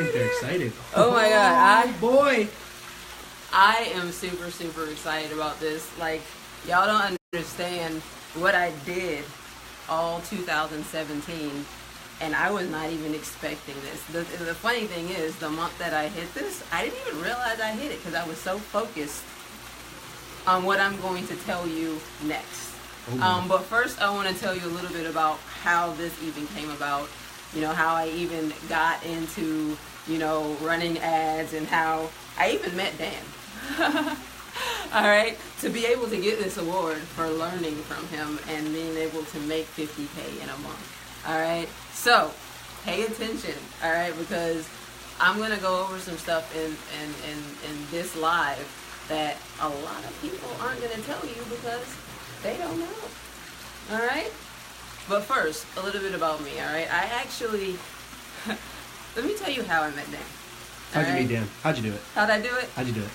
think they're excited. Oh my God. Boy. I am super, super excited about this. Like, y'all don't understand what I did all 2017, and I was not even expecting this. The funny thing is, the month that I hit this, I didn't even realize I hit it because I was so focused on what I'm going to tell you next. But first, I want to tell you a little bit about how this even came about. You know, how I even got into, you know, running ads, and how I even met Dan. All right, to be able to get this award for learning from him and being able to make $50K in a month. All right, so pay attention. All right, because I'm gonna go over some stuff in this live that a lot of people aren't gonna tell you because they don't know. All right, but first, a little bit about me. All right, I actually let me tell you how I met Dan. How'd you meet Dan? How'd you do it? How'd I do it? How'd you do it?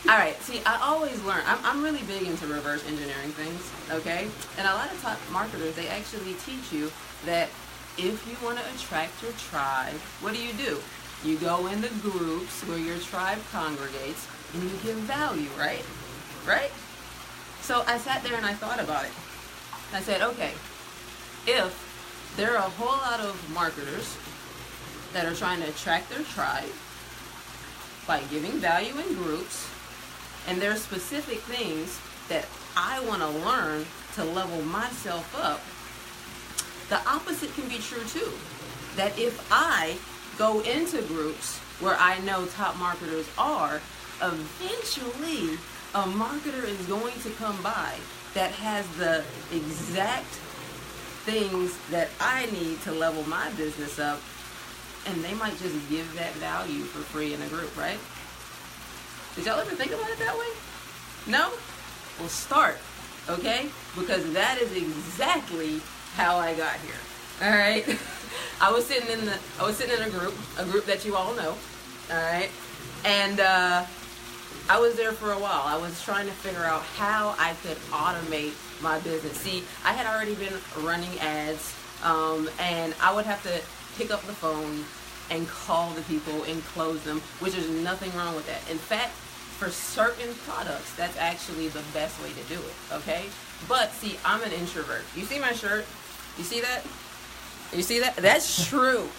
All right. See, I always learn. I'm really big into reverse engineering things, okay? And a lot of top marketers, they actually teach you that if you want to attract your tribe, what do? You go into groups where your tribe congregates and you give value, right? Right? So I sat there and I thought about it. I said, okay, if there are a whole lot of marketers that are trying to attract their tribe by giving value in groups, and there are specific things that I want to learn to level myself up, the opposite can be true too. That if I go into groups where I know top marketers are, eventually a marketer is going to come by that has the exact things that I need to level my business up, and they might just give that value for free in a group, right? Did y'all ever think about it that way? No? Well, start, okay? Because that is exactly how I got here. All right? I was sitting in a group that you all know. All right? And I was there for a while. I was trying to figure out how I could automate my business. See, I had already been running ads, and I would have to pick up the phone and call the people and close them, which is nothing wrong with that. In fact, for certain products, that's actually the best way to do it, okay? But see, I'm an introvert. You see my shirt? You see that? You see that? That's true,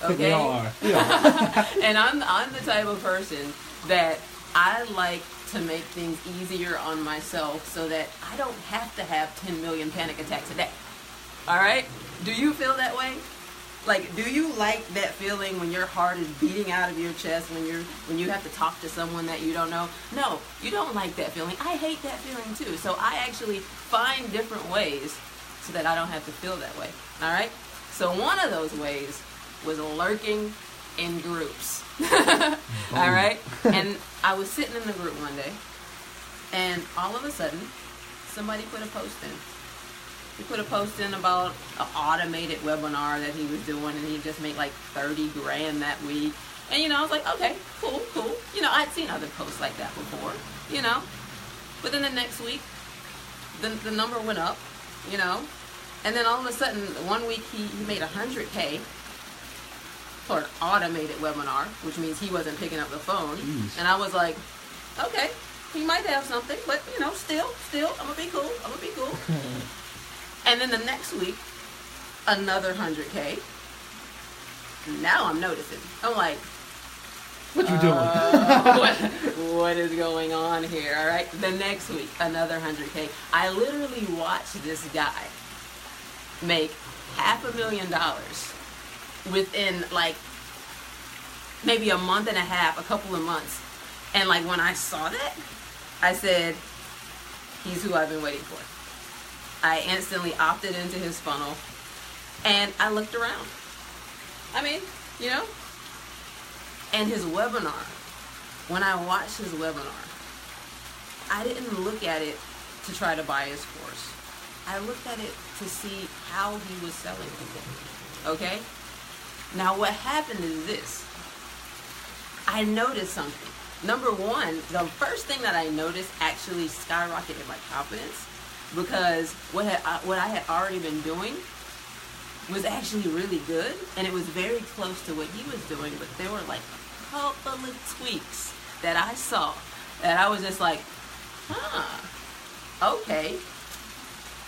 okay? We all are. Yeah. And I'm the type of person that I like to make things easier on myself so that I don't have to have 10 million panic attacks a day. All right? Do you feel that way? Like, do you like that feeling when your heart is beating out of your chest when you have to talk to someone that you don't know? No, you don't like that feeling. I hate that feeling too. So I actually find different ways so that I don't have to feel that way. All right? So one of those ways was lurking in groups. All right? And I was sitting in the group one day, and all of a sudden, somebody put a post in. He put a post in about an automated webinar that he was doing, and he just made like 30 grand that week. And, you know, I was like, okay, cool. You know, I'd seen other posts like that before, you know. But then the next week, the number went up, you know. And then all of a sudden, one week he made 100K for an automated webinar, which means he wasn't picking up the phone. Jeez. And I was like, okay, he might have something, but, you know, still, I'm going to be cool. And then the next week, another 100K. Now I'm noticing. I'm like, what you doing? what is going on here? All right. The next week, another 100K. I literally watched this guy make $500,000 within like maybe a month and a half, a couple of months. And like when I saw that, I said, he's who I've been waiting for. I instantly opted into his funnel, and I looked around. I mean, you know, and his webinar, when I watched his webinar, I didn't look at it to try to buy his course. I looked at it to see how he was selling people, okay? Now what happened is this. I noticed something. Number one, the first thing that I noticed actually skyrocketed my confidence, because what I had already been doing was actually really good, and it was very close to what he was doing, but there were like a couple of tweaks that I saw that I was just like, okay.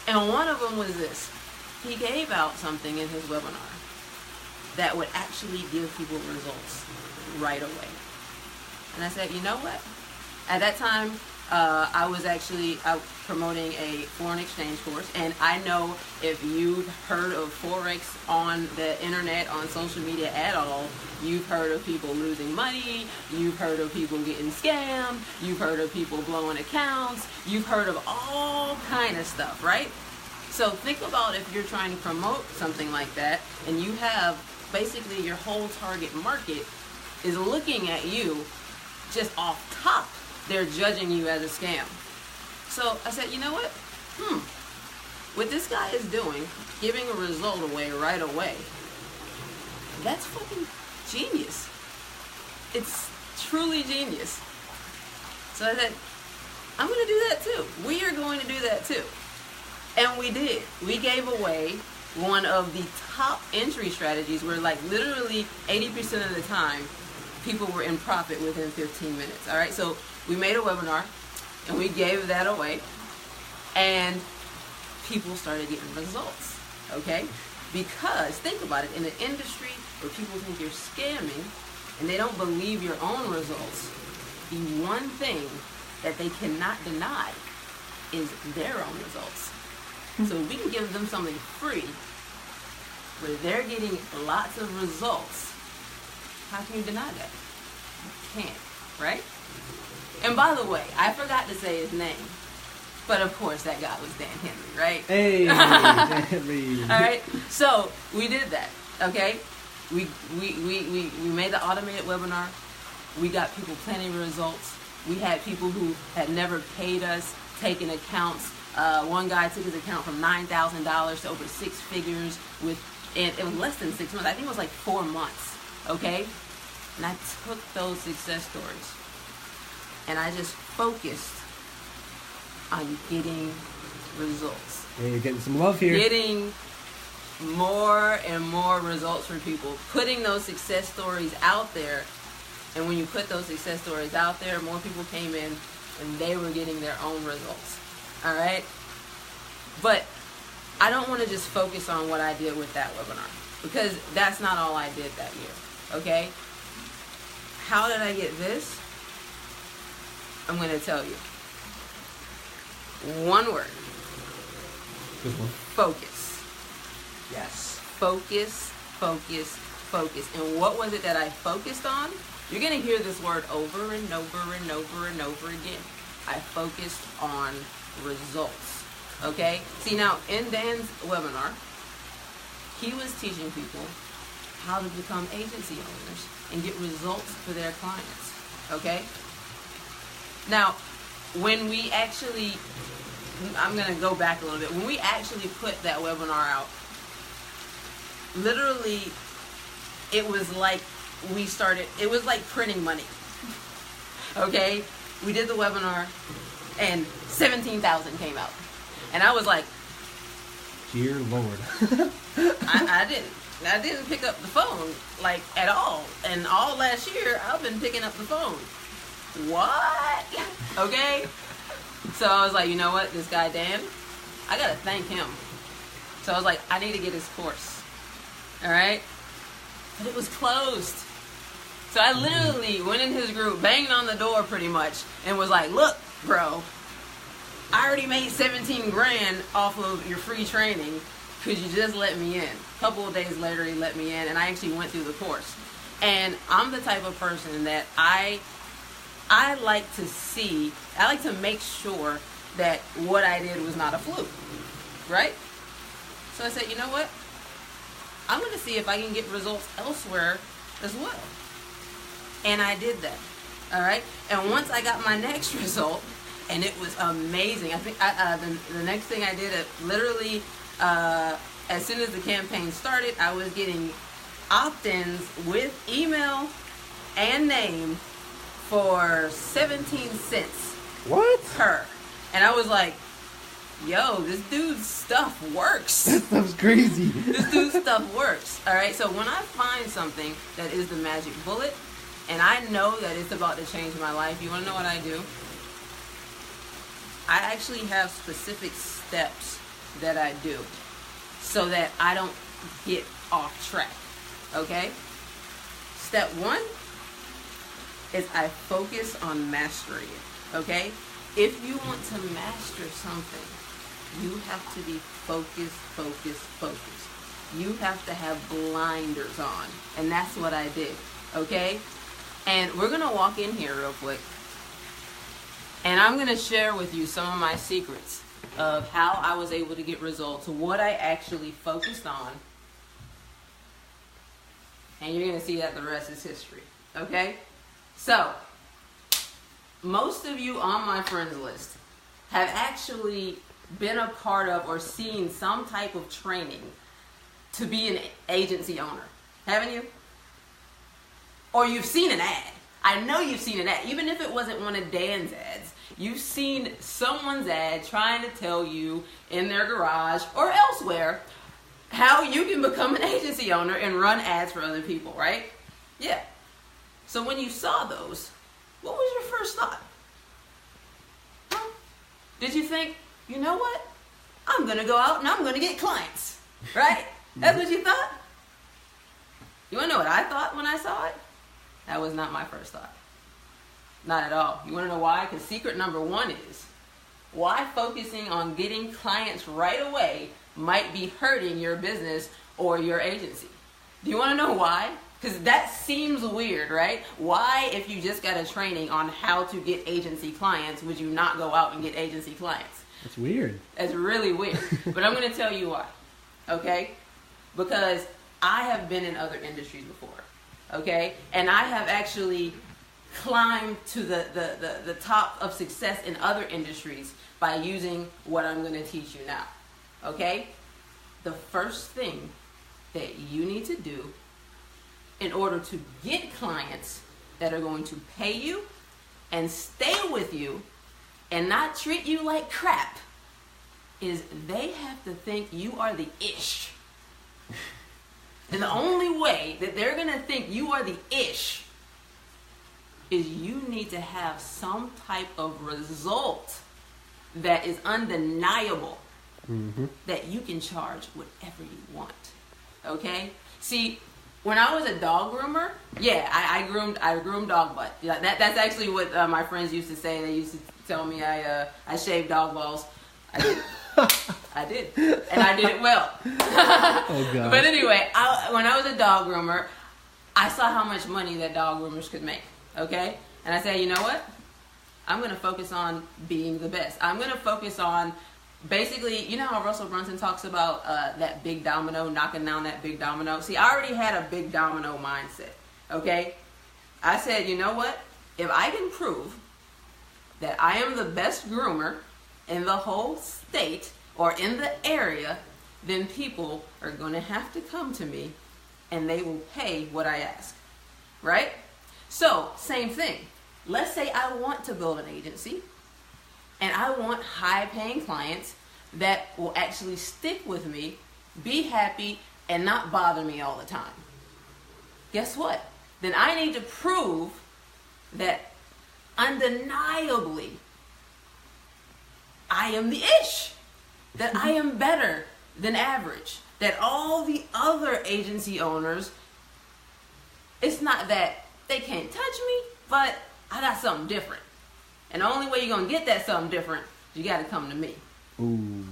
And one of them was this. He gave out something in his webinar that would actually give people results right away. And I said, you know what? At that time, I was actually promoting a foreign exchange course, and I know if you've heard of Forex on the internet, on social media at all, you've heard of people losing money, you've heard of people getting scammed, you've heard of people blowing accounts, you've heard of all kind of stuff, right? So think about if you're trying to promote something like that, and you have basically your whole target market is looking at you just off top. They're judging you as a scam. So I said, you know what? What this guy is doing, giving a result away right away, that's fucking genius. It's truly genius. So I said, I'm going to do that too. We are going to do that too. And we did. We gave away one of the top entry strategies where like literally 80% of the time, people were in profit within 15 minutes. All right. So we made a webinar and we gave that away and people started getting results. Okay. Because think about it, in an industry where people think you're scamming and they don't believe your own results, the one thing that they cannot deny is their own results. So we can give them something free where they're getting lots of results. How can you deny that? You can't, right? And by the way, I forgot to say his name. But of course that guy was Dan Henry, right? Hey, Dan Henry. All right. So we did that. Okay. We made the automated webinar. We got people plenty of results. We had people who had never paid us taking accounts. One guy took his account from $9,000 to over 6 figures and it was less than 6 months. I think it was like 4 months. Okay. And I took those success stories and I just focused on getting results. Yeah, you're getting some love here. Getting more and more results for people. Putting those success stories out there. And when you put those success stories out there, more people came in and they were getting their own results. All right? But I don't want to just focus on what I did with that webinar because that's not all I did that year. Okay? How did I get this? I'm going to tell you. One word. Good one. Focus. Yes. Focus, focus, focus. And what was it that I focused on? You're going to hear this word over and over and over and over again. I focused on results. Okay? See, now, in Dan's webinar, he was teaching people how to become agency owners and get results for their clients. Okay? Now, when we actually, I'm going to go back a little bit. When we actually put that webinar out, literally, it was like it was like printing money. Okay? We did the webinar and 17,000 came out. And I was like, dear Lord. I didn't pick up the phone like at all. And all last year, I've been picking up the phone. What? Okay? So I was like, you know what? This guy, Dan, I got to thank him. So I was like, I need to get his course. All right? But it was closed. So I literally went in his group, banged on the door pretty much, and was like, look, bro, I already made 17 grand off of your free training. Could you just let me in? A couple of days later, he let me in, and I actually went through the course. And I'm the type of person that I like to make sure that what I did was not a fluke, right? So I said, you know what? I'm going to see if I can get results elsewhere as well. And I did that, all right? And once I got my next result, and it was amazing. I think the next thing I did, literally, as soon as the campaign started, I was getting opt-ins with email and name for 17 cents. What? Per. And I was like, yo, this dude's stuff works. That stuff's crazy. This dude's stuff works. All right. So when I find something that is the magic bullet, and I know that it's about to change my life, you want to know what I do? I actually have specific steps that I do so that I don't get off track. Okay? Step 1 is I focus on mastering it. Okay? If you want to master something, you have to be focused. You have to have blinders on. And that's what I did. Okay? And we're going to walk in here real quick. And I'm going to share with you some of my secrets of how I was able to get results, what I actually focused on. And you're going to see that the rest is history. Okay? So, most of you on my friends list have actually been a part of or seen some type of training to be an agency owner. Haven't you? Or you've seen an ad. I know you've seen an ad. Even if it wasn't one of Dan's ads, you've seen someone's ad trying to tell you in their garage or elsewhere how you can become an agency owner and run ads for other people, right? Yeah. So when you saw those, what was your first thought? Huh? Did you think, you know what? I'm going to go out and I'm going to get clients, right? That's what you thought? You want to know what I thought when I saw it? That was not my first thought. Not at all. You want to know why? Because secret number 1 is why focusing on getting clients right away might be hurting your business or your agency. Do you want to know why? Because that seems weird, right? Why, if you just got a training on how to get agency clients, would you not go out and get agency clients? That's weird. That's really weird. But I'm going to tell you why. Okay? Because I have been in other industries before. Okay? And I have actually climbed to the top of success in other industries by using what I'm going to teach you now. Okay? The first thing that you need to do in order to get clients that are going to pay you and stay with you and not treat you like crap is they have to think you are the ish. And the only way that they're going to think you are the ish is you need to have some type of result that is undeniable, that you can charge whatever you want. Okay? See, when I was a dog groomer, yeah, I groomed dog butt. Yeah, that's actually what my friends used to say. They used to tell me I shaved dog balls. I did. I did. And I did it well. Oh, God. But anyway, when I was a dog groomer, I saw how much money that dog groomers could make. Okay? And I said, you know what? I'm going to focus on being the best. I'm going to focus on basically, you know how Russell Brunson talks about that big domino, knocking down that big domino? See, I already had a big domino mindset. Okay? I said, you know what? If I can prove that I am the best groomer in the whole state or in the area, then people are going to have to come to me and they will pay what I ask. Right? So, same thing. Let's say I want to build an agency and I want high-paying clients that will actually stick with me, be happy, and not bother me all the time. Guess what? Then I need to prove that undeniably I am the ish, that I am better than average, that all the other agency owners, it's not that they can't touch me, but I got something different. And the only way you're going to get that something different, you got to come to me. Ooh.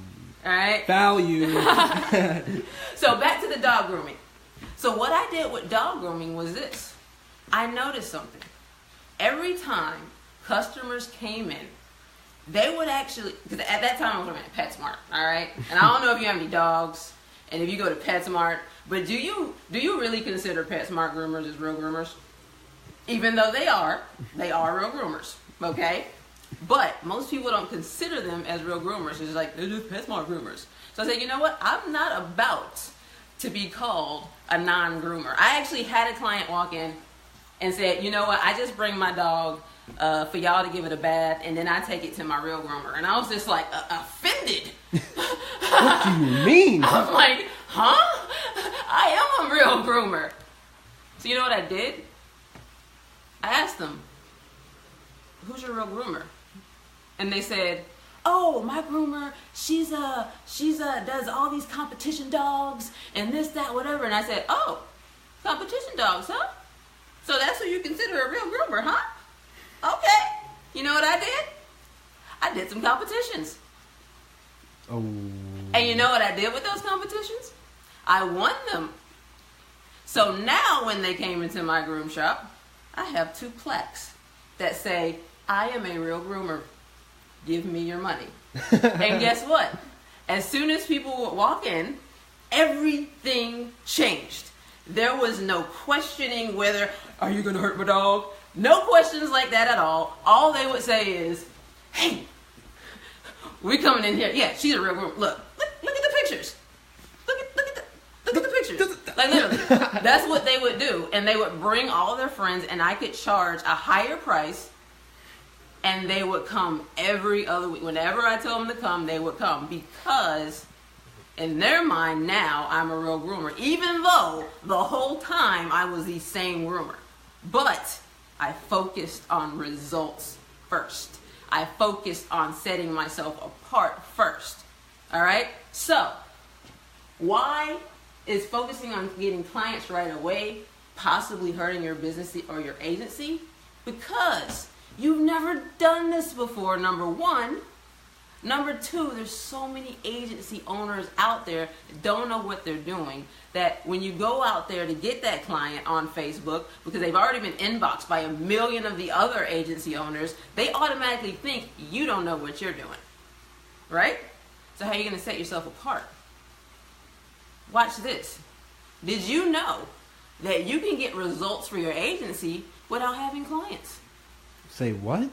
All right? Value. So back to the dog grooming. So what I did with dog grooming was this. I noticed something. Every time customers came in, they would actually, because at that time I was working at PetSmart, all right? And I don't know if you have any dogs, and if you go to PetSmart, but do you really consider PetSmart groomers as real groomers? Even though they are real groomers, okay? But most people don't consider them as real groomers. It's like, they're just PetSmart groomers. So I said, you know what? I'm not about to be called a non-groomer. I actually had a client walk in and said, you know what? I just bring my dog for y'all to give it a bath, and then I take it to my real groomer. And I was just like offended. offended. What do you mean? I'm like, huh? I am a real groomer. So you know what I did? I asked them, who's your real groomer? And they said, oh, my groomer, she's does all these competition dogs and this, that, whatever. And I said, oh, competition dogs, huh? So that's who you consider a real groomer, huh? Okay. You know what I did? I did some competitions. Oh. And you know what I did with those competitions? I won them. So now when they came into my groom shop, I have 2 plaques that say, I am a real groomer. Give me your money. And guess what? As soon as people would walk in, everything changed. There was no questioning whether, are you going to hurt my dog? No questions like that at all. All they would say is, hey, we coming in here. Yeah, she's a real groomer. Look at the pictures. Look at the pictures. Like literally, that's what they would do. And they would bring all their friends and I could charge a higher price and they would come every other week. Whenever I told them to come, they would come because in their mind now, I'm a real groomer. Even though the whole time I was the same groomer. But I focused on results first. I focused on setting myself apart first. All right? So, why is focusing on getting clients right away possibly hurting your business or your agency? Because you've never done this before, number one. Number two, there's so many agency owners out there that don't know what they're doing, that when you go out there to get that client on Facebook, because they've already been inboxed by 1 million of the other agency owners, they automatically think you don't know what you're doing, right? So how are you going to set yourself apart? Watch this. Did you know that you can get results for your agency without having clients? Say what?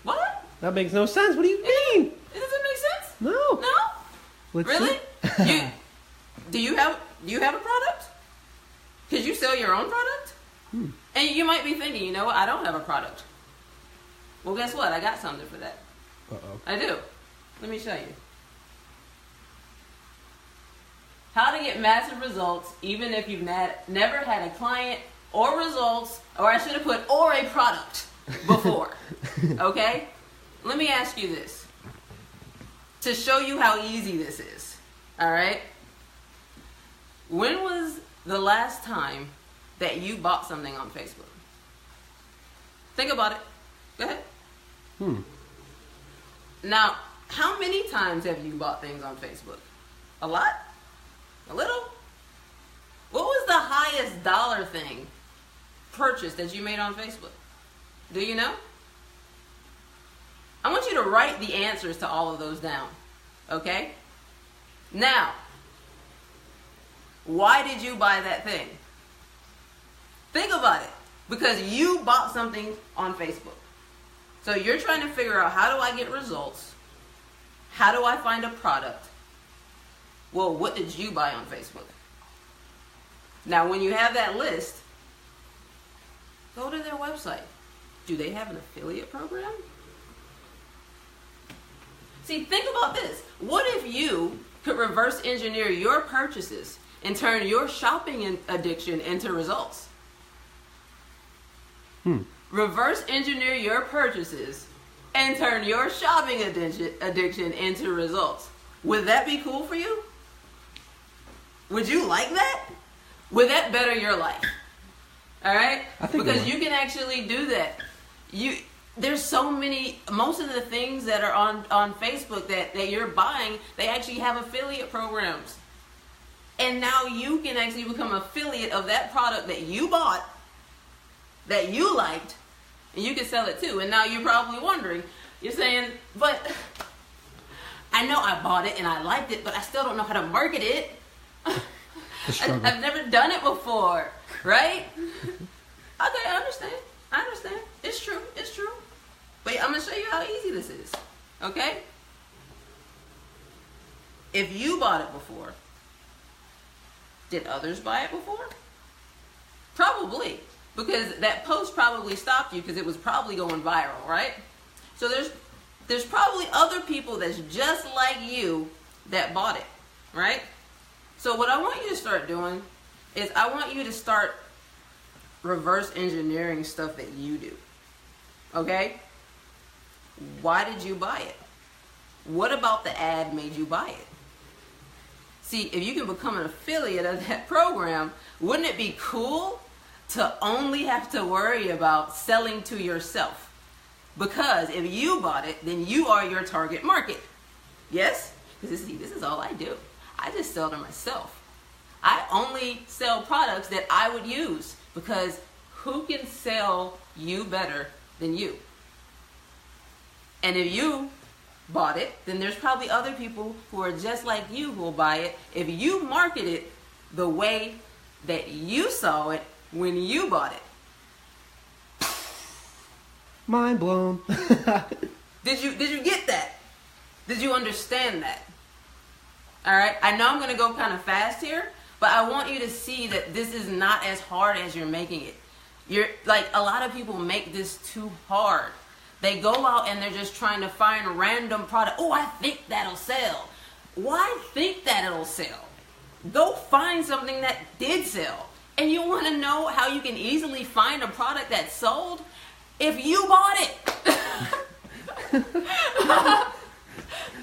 What? That makes no sense. What do you mean? Does it make sense? No. No? Let's Really? see. Do you have a product? Because you sell your own product? And you might be thinking, you know what, I don't have a product. Well, guess what? I got something for that. Uh-oh. I do. Let me show you. How to get massive results even if you've never had a client or results, or I should have put, or a product before. Okay? Let me ask you this to show you how easy this is. All right? When was the last time that you bought something on Facebook? Think about it. Go ahead. Now, how many times have you bought things on Facebook? A lot? A little? What was the highest dollar thing purchase that you made on Facebook? Do you know? I want you to write the answers to all of those down. Okay? Now, why did you buy that thing? Think about it. Because you bought something on Facebook. So you're trying to figure out, how do I get results? How do I find a product? Well, what did you buy on Facebook? Now, when you have that list, go to their website. Do they have an affiliate program? See, think about this. What if you could reverse engineer your purchases and turn your shopping addiction into results? Reverse engineer your purchases and turn your shopping addiction into results. Would that be cool for you? Would you like that? Would that better your life? All right? Because you can actually do that. There's so many, most of the things that are on Facebook that you're buying, they actually have affiliate programs. And now you can actually become an affiliate of that product that you bought, that you liked, and you can sell it too. And now you're probably wondering, you're saying, but I know I bought it and I liked it, but I still don't know how to market it. I've never done it before, right? Okay, I understand. It's true. But I'm going to show you how easy this is, okay? If you bought it before, did others buy it before? Probably, because that post probably stopped you because it was probably going viral, right? So there's there's probably other people that's just like you that bought it, right? So what I want you to start doing is I want you to start reverse engineering stuff that you do. Okay? Why did you buy it? What about the ad made you buy it? See, if you can become an affiliate of that program, wouldn't it be cool to only have to worry about selling to yourself? Because if you bought it, then you are your target market. Yes? Because this is all I do. I just sell to myself. I only sell products that I would use, because who can sell you better than you? And if you bought it, then there's probably other people who are just like you who will buy it if you market it the way that you saw it when you bought it. Mind blown. Did you get that? Did you understand that? All right, I know I'm going to go kind of fast here, but I want you to see that this is not as hard as you're making it. You're like, a lot of people make this too hard. They go out and they're just trying to find a random product. Oh, I think that'll sell. Why think that it'll sell? Go find something that did sell. And you want to know how you can easily find a product that sold? If you bought it.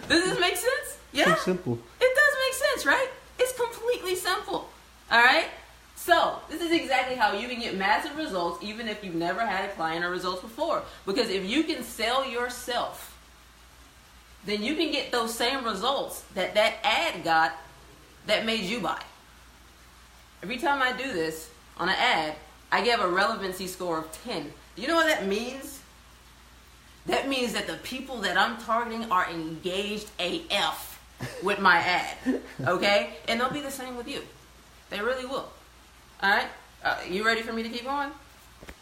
Does this make sense? Yeah. So simple. It does make sense, right? It's completely simple. All right? So, this is exactly how you can get massive results even if you've never had a client or results before. Because if you can sell yourself, then you can get those same results that ad got that made you buy. Every time I do this on an ad, I give a relevancy score of 10. Do you know what that means? That means that the people that I'm targeting are engaged AF with my ad, okay? And they'll be the same with you. They really will. All right? You ready for me to keep going?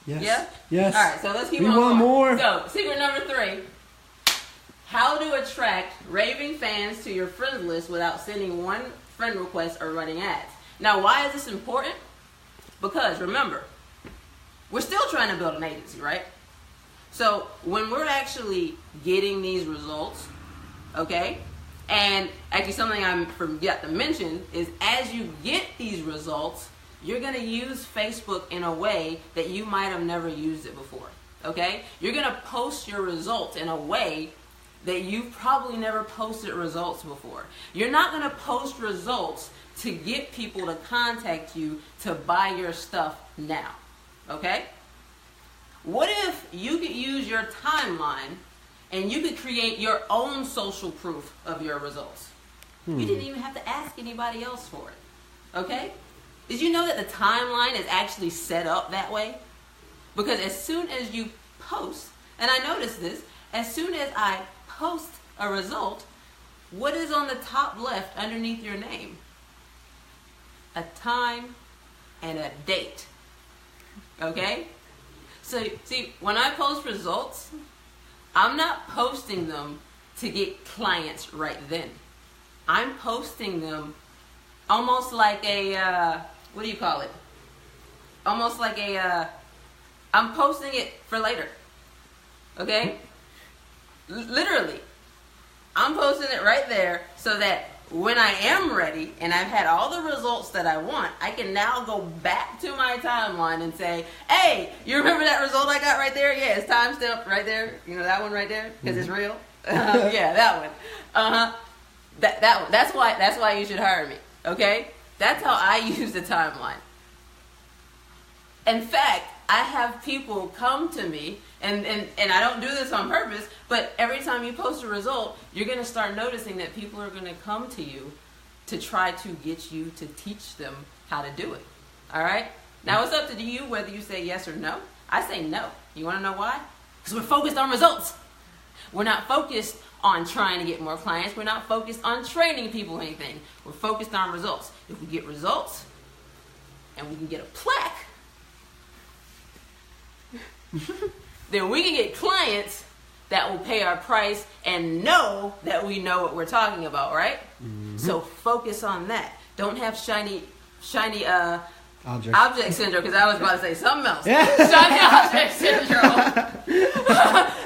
Yes. Yeah? Yes. All right, so let's keep we on want going. more. So, secret number 3. How to attract raving fans to your friends list without sending one friend request or running ads. Now, why is this important? Because, remember, we're still trying to build an agency, right? So, when we're actually getting these results, okay, and actually something I forgot to mention is as you get these results, you're going to use Facebook in a way that you might have never used it before, okay? You're going to post your results in a way that you've probably never posted results before. You're not going to post results to get people to contact you to buy your stuff now, okay? What if you could use your timeline and you could create your own social proof of your results? You didn't even have to ask anybody else for it, okay? Did you know that the timeline is actually set up that way? Because as soon as you post, and I noticed this, as soon as I post a result, what is on the top left underneath your name? A time and a date, okay? So, see, when I post results, I'm not posting them to get clients right then. I'm posting them almost like a, what do you call it? Almost like a, I'm posting it for later. Okay? Literally. I'm posting it right there so that when I am ready and I've had all the results that I want, I can now go back to my timeline and say, hey, you remember that result I got right there? Yeah, it's timestamped right there. You know that one right there? Because it's real? Yeah, that one. That one. That's why you should hire me. Okay? That's how I use the timeline. In fact, I have people come to me, and I don't do this on purpose, but every time you post a result, you're going to start noticing that people are going to come to you to try to get you to teach them how to do it. All right? Now, it's up to you whether you say yes or no. I say no. You want to know why? Because we're focused on results. We're not focused on trying to get more clients. We're not focused on training people anything. We're focused on results. If we get results and we can get a plaque, then we can get clients that will pay our price and know that we know what we're talking about, right? Mm-hmm. So focus on that. Don't have shiny object syndrome, because I was about to say something else. Yeah. Shiny object syndrome.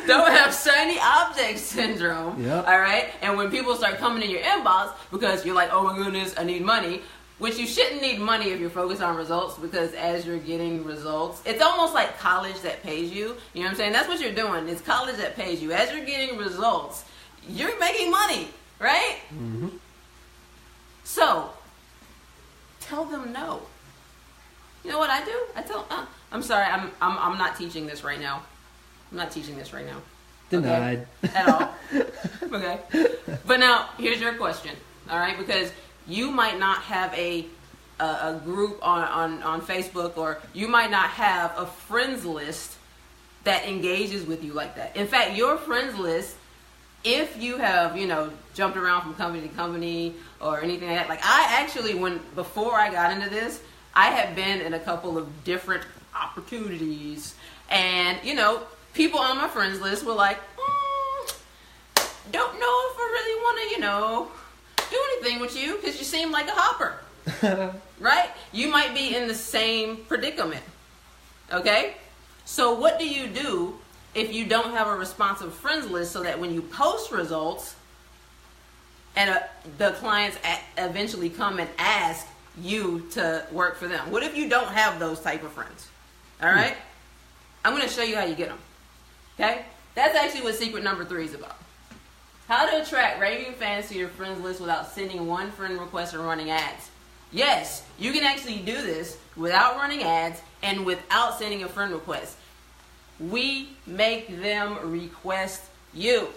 Don't have shiny object syndrome. syndrome. Yep. All right? And when people start coming in your inbox because you're like, oh my goodness, I need money, which you shouldn't need money if you're focused on results, because as you're getting results, it's almost like college that pays you. You know what I'm saying? That's what you're doing. It's college that pays you. As you're getting results, you're making money, right? Mm-hmm. So, tell them no. You know what I do? I tell I'm sorry, I'm not teaching this right now. I'm not teaching this right now. Denied. Okay? At all. Okay. But now, here's your question. All right? Because you might not have a group on Facebook, or you might not have a friends list that engages with you like that. In fact, your friends list, if you have, jumped around from company to company or anything like that, like I actually, before I got into this, I had been in a couple of different opportunities, and, people on my friends list were like, don't know if I really want to, do anything with you because you seem like a hopper. Right? You might be in the same predicament. Okay? So what do you do if you don't have a responsive friends list, so that when you post results and the clients eventually come and ask you to work for them? What if you don't have those type of friends? All right? I'm going to show you how you get them. Okay? That's actually what secret number 3 is about. How to attract raving fans to your friends list without sending one friend request or running ads. Yes, you can actually do this without running ads and without sending a friend request. We make them request you.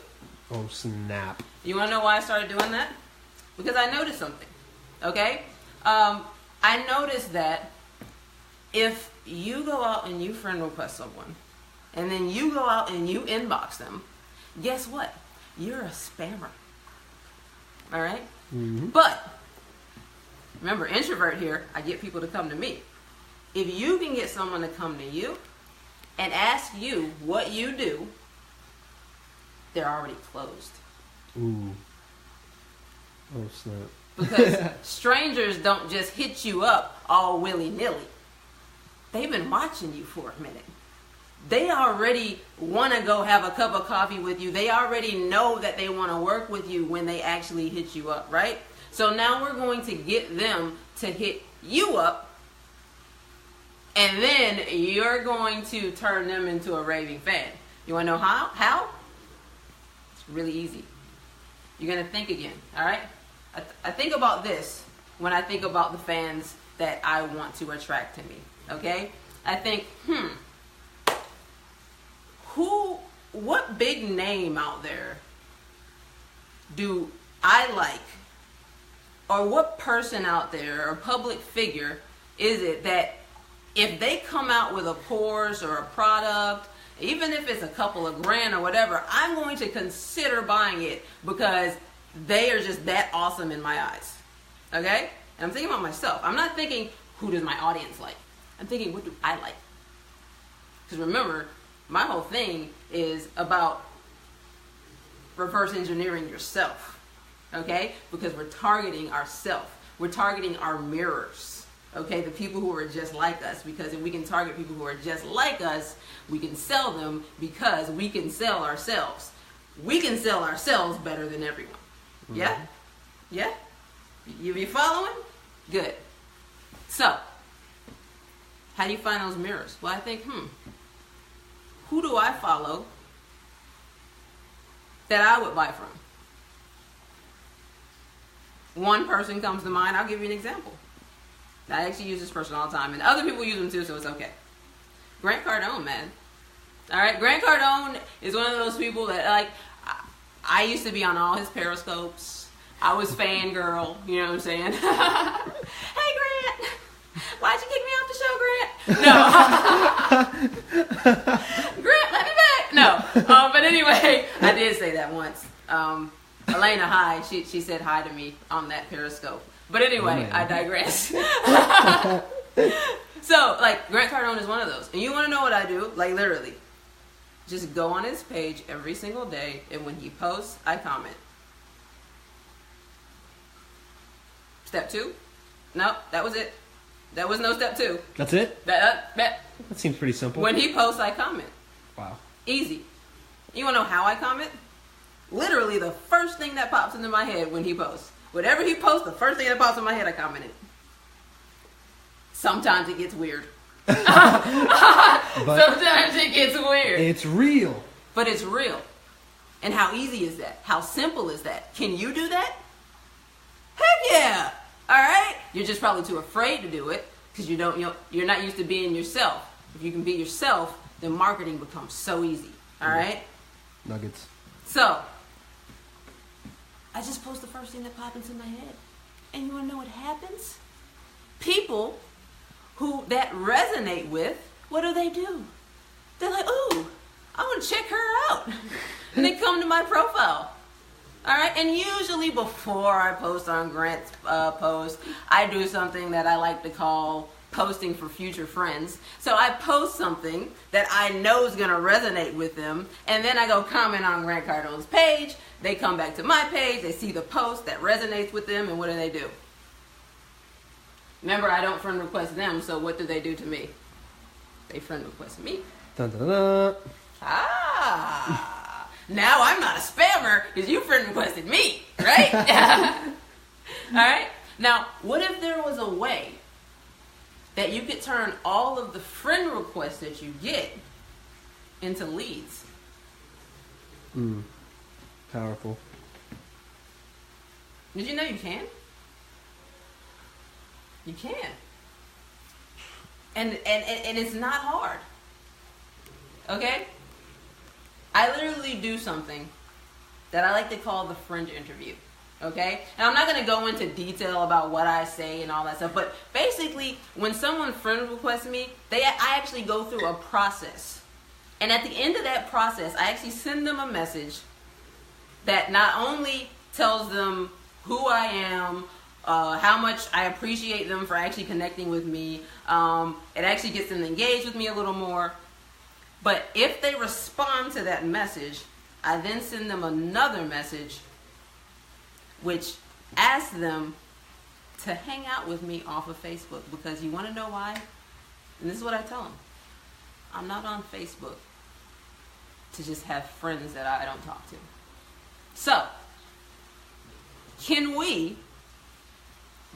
Oh, snap. You want to know why I started doing that? Because I noticed something. Okay? I noticed that if you go out and you friend request someone, and then you go out and you inbox them, guess what? You're a spammer. All right? Mm-hmm. But, remember, introvert here, I get people to come to me. If you can get someone to come to you and ask you what you do, they're already closed. Ooh. Oh, snap. Because strangers don't just hit you up all willy-nilly. They've been watching you for a minute. They already want to go have a cup of coffee with you. They already know that they want to work with you when they actually hit you up, right? So now we're going to get them to hit you up, and then you're going to turn them into a raving fan. You want to know how? How? It's really easy. You're going to think again, all right? I think about this when I think about the fans that I want to attract to me, okay? I think, what big name out there do I like? Or what person out there or public figure is it that if they come out with a course or a product, even if it's a couple of grand or whatever, I'm going to consider buying it because they are just that awesome in my eyes. Okay? And I'm thinking about myself. I'm not thinking, who does my audience like? I'm thinking, what do I like? Because remember, my whole thing is about reverse engineering yourself. Okay? Because we're targeting ourselves. We're targeting our mirrors. Okay? The people who are just like us. Because if we can target people who are just like us, we can sell them because we can sell ourselves. We can sell ourselves better than everyone. Mm-hmm. Yeah? Yeah? You be following? Good. So, how do you find those mirrors? Well, I think, who do I follow that I would buy from? One person comes to mind. I'll give you an example. I actually use this person all the time, and other people use them too, so it's okay. Grant Cardone, man. All right, Grant Cardone is one of those people that, like, I used to be on all his periscopes. I was fangirl, you know what I'm saying? Hey, Grant, why'd you kick me off the show, Grant? No. Grant, let me back. No. But anyway, I did say that once. Elena, hi. She said hi to me on that periscope. But anyway, I digress. So, like, Grant Cardone is one of those. And you want to know what I do? Like, literally. Just go on his page every single day, and when he posts, I comment. Step 2? No, that was it. That was no step 2. That's it? That seems pretty simple. When he posts, I comment. Wow. Easy. You want to know how I comment? Literally the first thing that pops into my head when he posts. Whatever he posts, the first thing that pops in my head, I commented. Sometimes it gets weird. Sometimes it gets weird. It's real. But it's real. And how easy is that? How simple is that? Can you do that? Heck yeah! Alright? You're just probably too afraid to do it because you're not used to being yourself. If you can be yourself, then marketing becomes so easy. Alright? Nuggets. So, I just post the first thing that pops into my head. And you want to know what happens? People who that resonate with, what do? They're like, ooh, I want to check her out. And they come to my profile. All right, and usually before I post on Grant's post, I do something that I like to call posting for future friends. So I post something that I know is going to resonate with them, and then I go comment on Grant Cardone's page. They come back to my page, they see the post that resonates with them, and what do? Remember, I don't friend request them, so what do they do to me? They friend request me. Dun, dun, dun. Ah, now I'm not a spammer because you friend requested me, right? All right. Now, what if there was a way that you could turn all of the friend requests that you get into leads? Powerful. Did you know you can? You can. And it's not hard. Okay? I literally do something that I like to call the fringe interview. Okay? And I'm not going to go into detail about what I say and all that stuff, but basically, when someone friend requests me, I actually go through a process. And at the end of that process, I actually send them a message that not only tells them who I am, how much I appreciate them for actually connecting with me. It actually gets them engaged with me a little more. But if they respond to that message, I then send them another message which asks them to hang out with me off of Facebook. Because you want to know why? And this is what I tell them. I'm not on Facebook to just have friends that I don't talk to. So, can we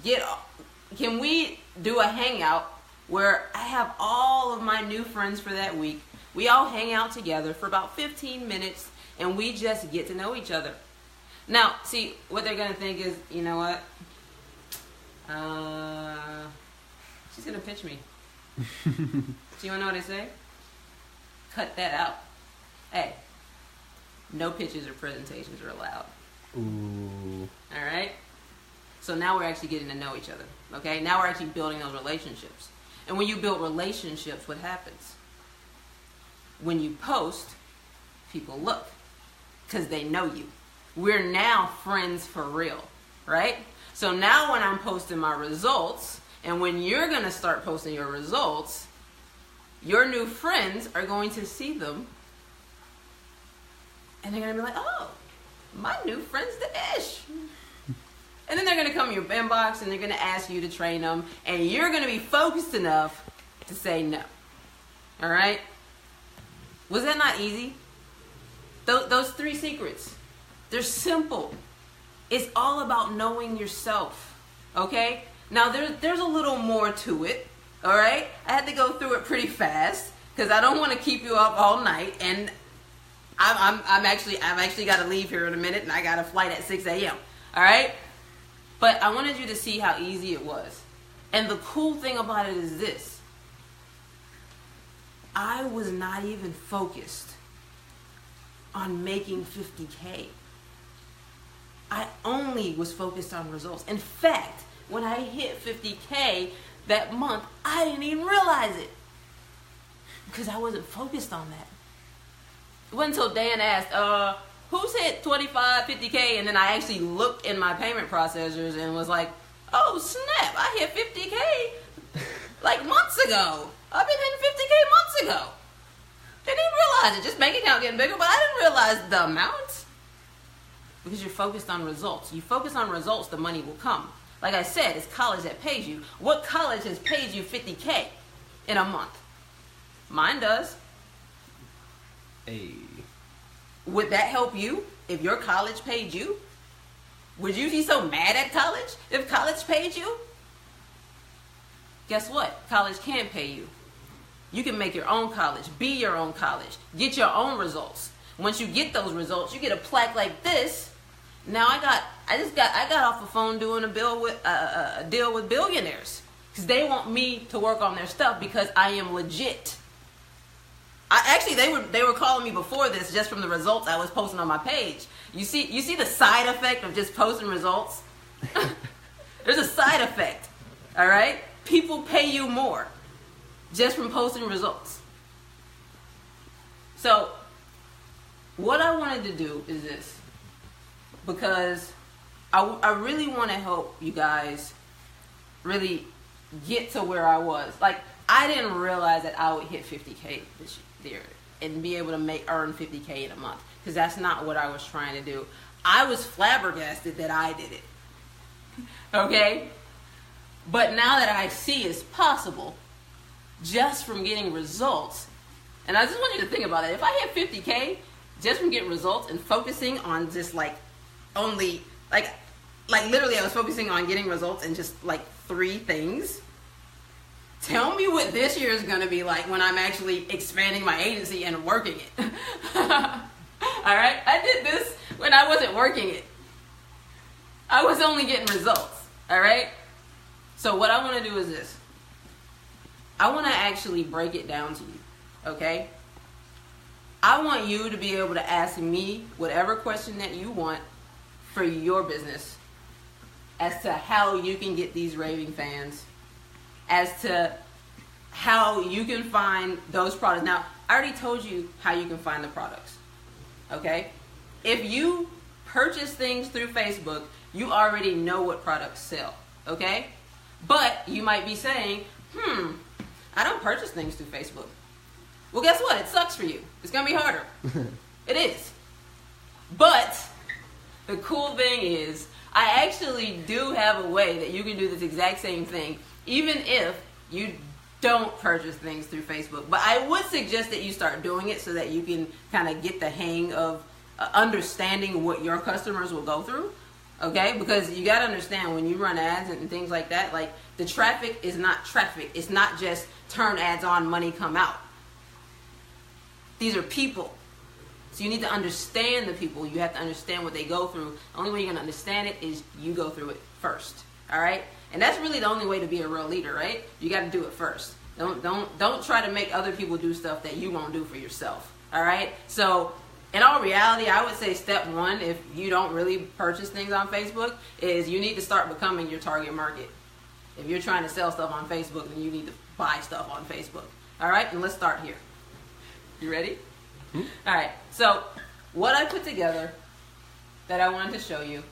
do a hangout where I have all of my new friends for that week? We all hang out together for about 15 minutes and we just get to know each other. Now, see, what they're going to think is, you know what? She's going to pitch me. Do you want to know what I say? Cut that out. Hey, no pitches or presentations are allowed. Ooh. All right? So now we're actually getting to know each other. Okay? Now we're actually building those relationships. And when you build relationships, what happens? When you post, people look because they know you. We're now friends for real, right? So now when I'm posting my results, and when you're going to start posting your results, your new friends are going to see them, and they're going to be like, oh, my new friend's the ish. And then they're going to come in your inbox, and they're going to ask you to train them, and you're going to be focused enough to say no. All right? Was that not easy? Those 3 secrets, they're simple. It's all about knowing yourself, okay? Now, there's a little more to it, all right? I had to go through it pretty fast because I don't want to keep you up all night, and I've actually got to leave here in a minute, and I got a flight at 6 a.m., all right? But I wanted you to see how easy it was. And the cool thing about it is this. I was not even focused on making 50K. I only was focused on results. In fact, when I hit 50K that month, I didn't even realize it because I wasn't focused on that. It wasn't until Dan asked, who's hit 25, 50K? And then I actually looked in my payment processors and was like, oh, snap, I hit 50K like months ago. I've been hitting 50K months ago. Didn't even realize it. Just bank account getting bigger, but I didn't realize the amount. Because you're focused on results. You focus on results, the money will come. Like I said, it's college that pays you. What college has paid you 50K in a month? Mine does. Hey. Would that help you if your college paid you? Would you be so mad at college if college paid you? Guess what? College can pay you. You can make your own college, be your own college, get your own results. Once you get those results, you get a plaque like this. Now I got off the phone doing a deal with billionaires because they want me to work on their stuff because I am legit. They were calling me before this just from the results I was posting on my page. You see the side effect of just posting results? There's a side effect. All right? People pay you more just from posting results. So what I wanted to do is this, because I really want to help you guys really get to where I was. Like, I didn't realize that I would hit 50K this year and be able to earn 50K in a month, because that's not what I was trying to do. I was flabbergasted that I did it. Okay? But now that I see it's possible just from getting results, and I just want you to think about it. If I hit 50K just from getting results and focusing on just only literally I was focusing on getting results in just 3 things. Tell me what this year is going to be like when I'm actually expanding my agency and working it. All right? I did this when I wasn't working it. I was only getting results. All right? So what I want to do is this. I want to actually break it down to you. Okay? I want you to be able to ask me whatever question that you want for your business as to how you can get these raving fans, as to how you can find those products. Now, I already told you how you can find the products, okay? If you purchase things through Facebook, you already know what products sell, okay? But you might be saying, I don't purchase things through Facebook. Well, guess what? It sucks for you. It's going to be harder. It is. But the cool thing is, I actually do have a way that you can do this exact same thing, even if you don't purchase things through Facebook. But I would suggest that you start doing it so that you can kind of get the hang of understanding what your customers will go through. Okay? Because you got to understand, when you run ads and things like that, the traffic is not traffic. It's not just turn ads on, money come out. These are people. So you need to understand the people. You have to understand what they go through. The only way you're going to understand it is you go through it first. All right? And that's really the only way to be a real leader, right? You got to do it first. Don't try to make other people do stuff that you won't do for yourself. All right? So in all reality, I would say step 1, if you don't really purchase things on Facebook, is you need to start becoming your target market. If you're trying to sell stuff on Facebook, then you need to buy stuff on Facebook. All right? And let's start here. You ready? All right. So what I put together that I wanted to show you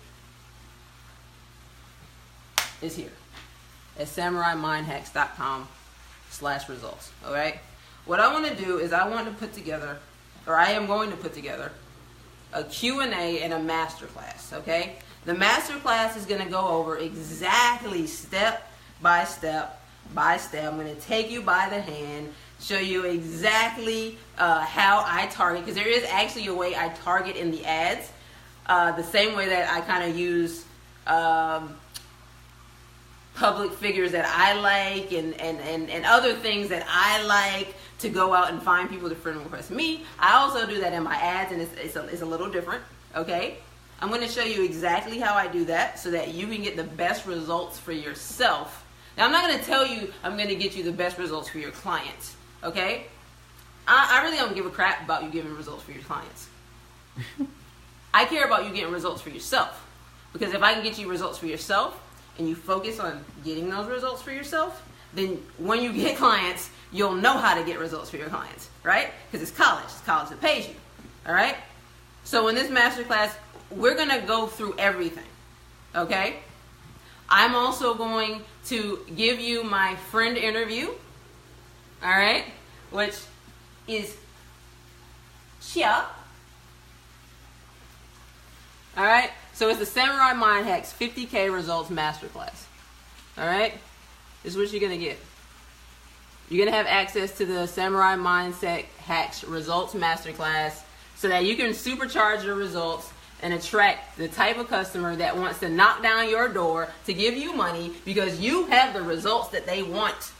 is here at samuraimindhacks.com/results. All right. What I want to do is I am going to put together a Q&A and a masterclass. Okay. The masterclass is going to go over exactly step by step by step. I'm going to take you by the hand, show you exactly how I target, because there is actually a way I target in the ads, the same way that I kind of use public figures that I like and other things that I like to go out and find people to friend request me. I also do that in my ads, and it's a little different, okay? I'm going to show you exactly how I do that so that you can get the best results for yourself. Now, I'm not going to tell you I'm going to get you the best results for your clients, okay? I really don't give a crap about you getting results for your clients. I care about you getting results for yourself. Because if I can get you results for yourself and you focus on getting those results for yourself, then when you get clients, you'll know how to get results for your clients, right? Because it's college. It's college that pays you, all right? So in this masterclass, we're going to go through everything, okay? I'm also going to give you my friend interview, all right, which is here. All right, so it's the Samurai Mind Hacks 50K Results Masterclass. All right, this is what you're going to get. You're going to have access to the Samurai Mindset Hacks Results Masterclass so that you can supercharge your results and attract the type of customer that wants to knock down your door to give you money because you have the results that they want.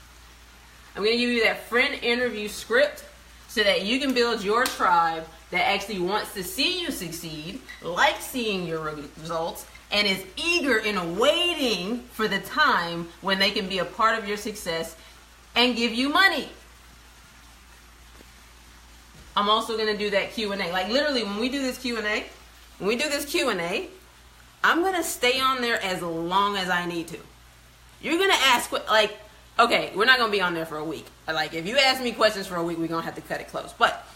I'm going to give you that friend interview script so that you can build your tribe that actually wants to see you succeed, like seeing your results, and is eager and waiting for the time when they can be a part of your success and give you money. I'm also going to do that Q&A. Like literally when we do this Q&A, I'm going to stay on there as long as I need to. You're going to ask, like, okay, we're not going to be on there for a week. Like, if you ask me questions for a week, we're going to have to cut it close. But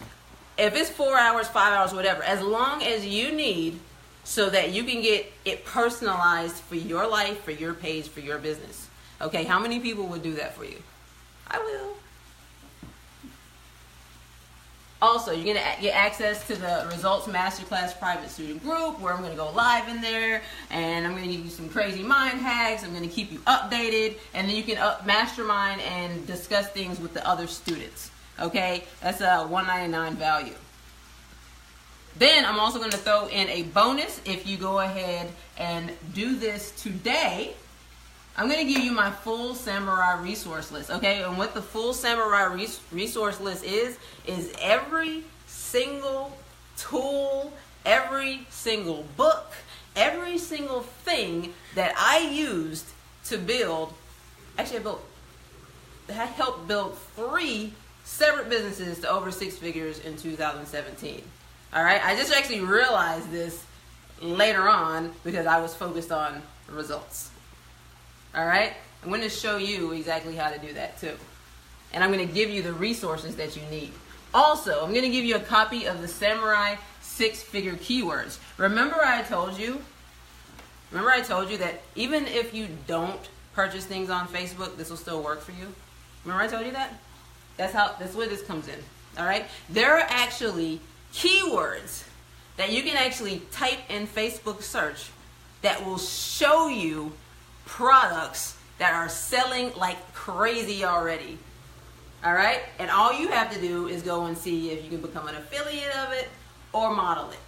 if it's 4 hours, 5 hours, whatever, as long as you need so that you can get it personalized for your life, for your page, for your business. Okay, how many people would do that for you? I will. Also, you're going to get access to the Results Masterclass private student group where I'm going to go live in there and I'm going to give you some crazy mind hacks. I'm going to keep you updated and then you can mastermind and discuss things with the other students. Okay, that's a $199 value. Then I'm also going to throw in a bonus if you go ahead and do this today. I'm going to give you my full Samurai resource list, okay? And what the full Samurai resource list is every single tool, every single book, every single thing that I used to build. Actually, I helped build 3 separate businesses to over 6 figures in 2017. All right? I just actually realized this later on because I was focused on results. All right, I'm going to show you exactly how to do that too. And I'm going to give you the resources that you need. Also, I'm going to give you a copy of the Samurai 6-figure keywords. Remember I told you that even if you don't purchase things on Facebook, this will still work for you? Remember I told you that? That's where this comes in. All right? There are actually keywords that you can actually type in Facebook search that will show you products that are selling like crazy already. All right? And all you have to do is go and see if you can become an affiliate of it or model it.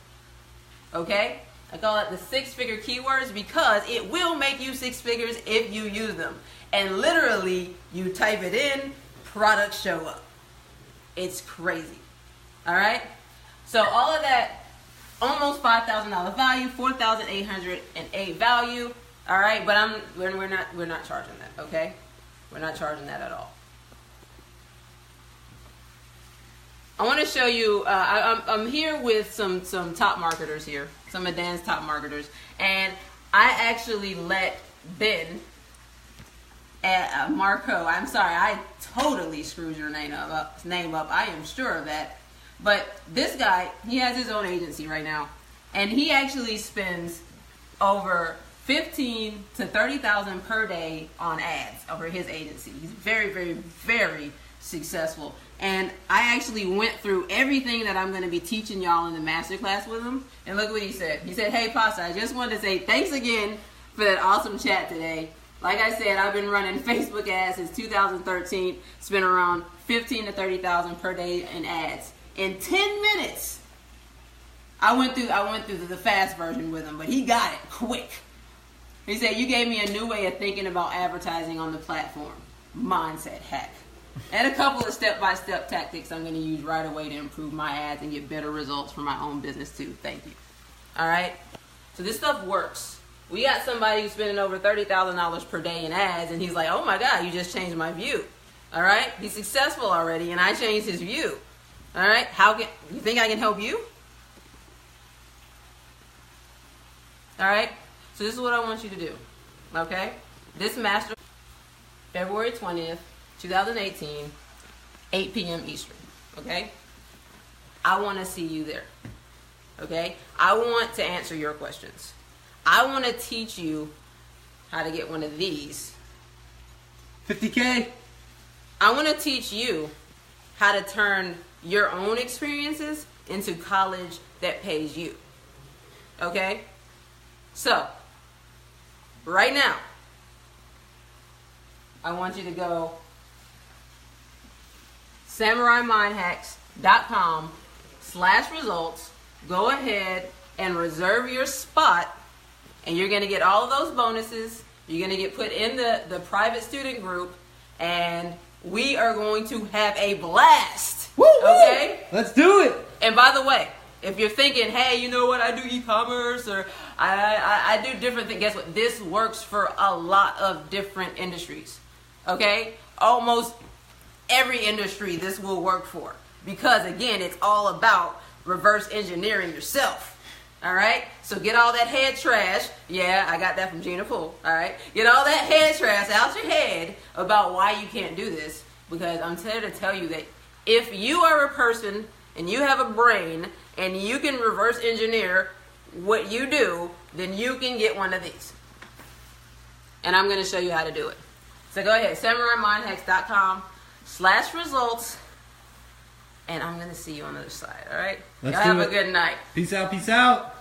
Okay? I call it the 6-figure keywords because it will make you 6 figures if you use them. And literally, you type it in, products show up. It's crazy. All right? So all of that, almost $5,000 value, $4,808 value. All right, but we're not charging that, okay? We're not charging that at all. I want to show you. I'm here with some top marketers here, some advanced top marketers, and I actually let Ben Marco. I'm sorry, I totally screwed your name up. I am sure of that. But this guy, he has his own agency right now, and he actually spends over $15,000 to $30,000 per day on ads over his agency. He's very, very, very successful. And I actually went through everything that I'm going to be teaching y'all in the masterclass with him. And look what he said. He said, "Hey, Pasha, I just wanted to say thanks again for that awesome chat today. Like I said, I've been running Facebook ads since 2013. Spent around $15,000 to $30,000 per day in ads. In 10 minutes, I went through the fast version with him, but he got it quick. He said, you gave me a new way of thinking about advertising on the platform. Mindset hack. And a couple of step-by-step tactics I'm going to use right away to improve my ads and get better results for my own business too. Thank you." All right? So this stuff works. We got somebody who's spending over $30,000 per day in ads, and he's like, "Oh my God, you just changed my view." All right? He's successful already, and I changed his view. All right? You think I can help you? All right? So this is what I want you to do, okay? This master, February 20th, 2018, 8 p.m. Eastern, okay? I want to see you there, okay? I want to answer your questions. I want to teach you how to get one of these. 50K? I want to teach you how to turn your own experiences into college that pays you, okay? So, right now, I want you to go SamuraiMindHacks.com /results. Go ahead and reserve your spot, and you're going to get all of those bonuses. You're going to get put in the private student group, and we are going to have a blast. Woo, okay? Woo. Let's do it. And by the way, if you're thinking, hey, you know what, I do e-commerce or I do different things, guess what? This works for a lot of different industries. Okay? Almost every industry this will work for. Because, again, it's all about reverse engineering yourself. All right? So get all that head trash. Yeah, I got that from Gina Poole. All right? Get all that head trash out your head about why you can't do this. Because I'm here to tell you that if you are a person and you have a brain and you can reverse engineer what you do, then you can get one of these. And I'm going to show you how to do it. So go ahead, samuraimindhacks.com/results. And I'm going to see you on the other side, all right? Y'all have a good night. Peace out, peace out.